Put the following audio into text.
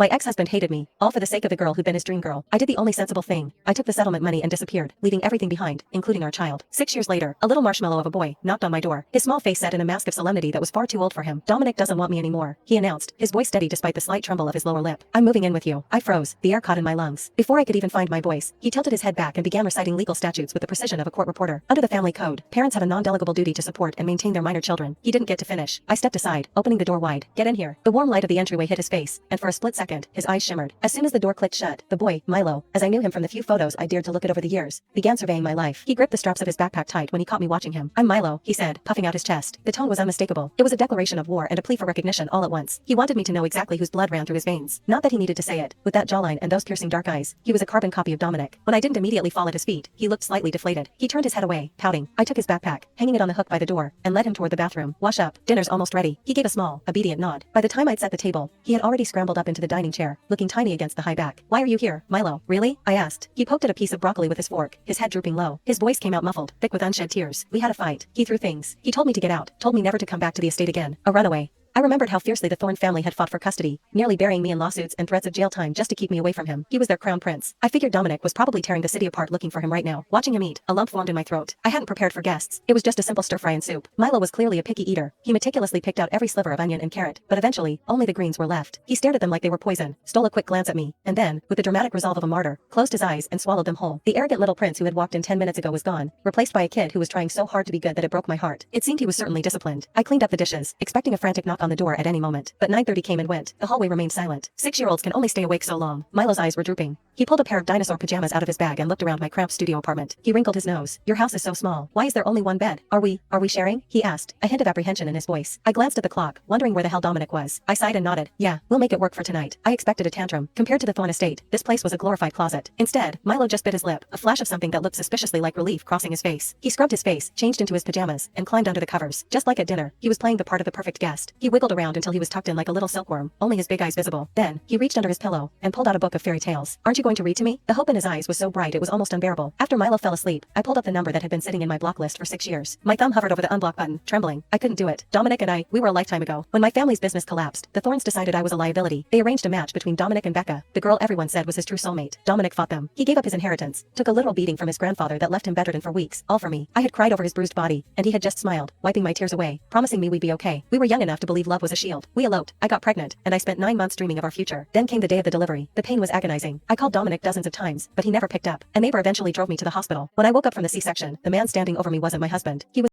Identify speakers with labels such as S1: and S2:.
S1: My ex-husband hated me, all for the sake of the girl who'd been his dream girl. I did the only sensible thing. I took the settlement money and disappeared, leaving everything behind, including our child. 6 years later, a little marshmallow of a boy knocked on my door. His small face set in a mask of solemnity that was far too old for him. Dominic doesn't want me anymore, he announced, his voice steady despite the slight tremble of his lower lip. I'm moving in with you. I froze, the air caught in my lungs. Before I could even find my voice, he tilted his head back and began reciting legal statutes with the precision of a court reporter. Under the family code, parents have a non-delegable duty to support and maintain their minor children. He didn't get to finish. I stepped aside, opening the door wide. Get in here. The warm light of the entryway hit his face, and for a split second, his eyes shimmered. As soon as the door clicked shut, the boy, Milo, as I knew him from the few photos I dared to look at over the years, began surveying my life. He gripped the straps of his backpack tight when he caught me watching him. I'm Milo, he said, puffing out his chest. The tone was unmistakable. It was a declaration of war and a plea for recognition all at once. He wanted me to know exactly whose blood ran through his veins. Not that he needed to say it. With that jawline and those piercing dark eyes, he was a carbon copy of Dominic. When I didn't immediately fall at his feet, he looked slightly deflated. He turned his head away, pouting. I took his backpack, hanging it on the hook by the door, and led him toward the bathroom. Wash up. Dinner's almost ready. He gave a small, obedient nod. By the time I'd set the table, he had already scrambled up into the dining chair, looking tiny against the high back. Why are you here, Milo? Really? I asked. He poked at a piece of broccoli with his fork, his head drooping low. His voice came out muffled, thick with unshed tears. We had a fight. He threw things. He told me to get out, told me never to come back to the estate again. A runaway. I remembered how fiercely the Thorne family had fought for custody, nearly burying me in lawsuits and threats of jail time just to keep me away from him. He was their crown prince. I figured Dominic was probably tearing the city apart looking for him right now. Watching him eat, a lump formed in my throat. I hadn't prepared for guests. It was just a simple stir-fry and soup. Milo was clearly a picky eater. He meticulously picked out every sliver of onion and carrot, but eventually, only the greens were left. He stared at them like they were poison, stole a quick glance at me, and then, with the dramatic resolve of a martyr, closed his eyes and swallowed them whole. The arrogant little prince who had walked in 10 minutes ago was gone, replaced by a kid who was trying so hard to be good that it broke my heart. It seemed he was certainly disciplined. I cleaned up the dishes, expecting a frantic knock on the door at any moment. But 9:30 came and went. The hallway remained silent. 6-year-olds can only stay awake so long. Milo's eyes were drooping. He pulled a pair of dinosaur pajamas out of his bag and looked around my cramped studio apartment. He wrinkled his nose. Your house is so small. Why is there only one bed? Are we sharing? He asked, a hint of apprehension in his voice. I glanced at the clock, wondering where the hell Dominic was. I sighed and nodded. Yeah, we'll make it work for tonight. I expected a tantrum. Compared to the Thorne estate, this place was a glorified closet. Instead, Milo just bit his lip, a flash of something that looked suspiciously like relief crossing his face. He scrubbed his face, changed into his pajamas, and climbed under the covers. Just like at dinner, he was playing the part of the perfect guest. He wiggled around until he was tucked in like a little silkworm, only his big eyes visible. Then, he reached under his pillow and pulled out a book of fairy tales. Aren't you going to read to me? The hope in his eyes was so bright it was almost unbearable. After Milo fell asleep, I pulled up the number that had been sitting in my block list for 6 years. My thumb hovered over the unblock button, trembling. I couldn't do it. Dominic and we were a lifetime ago. When my family's business collapsed, the Thornes decided I was a liability. They arranged a match between Dominic and Becca, the girl everyone said was his true soulmate. Dominic fought them. He gave up his inheritance, took a literal beating from his grandfather that left him bedridden for weeks, all for me. I had cried over his bruised body, and he had just smiled, wiping my tears away, promising me we'd be okay. We were young enough to believe love was a shield. We eloped. I got pregnant, and I spent 9 months dreaming of our future. Then came the day of the delivery. The pain was agonizing. I called Dominic dozens of times, but he never picked up. A neighbor eventually drove me to the hospital. When I woke up from the C-section, the man standing over me wasn't my husband. He was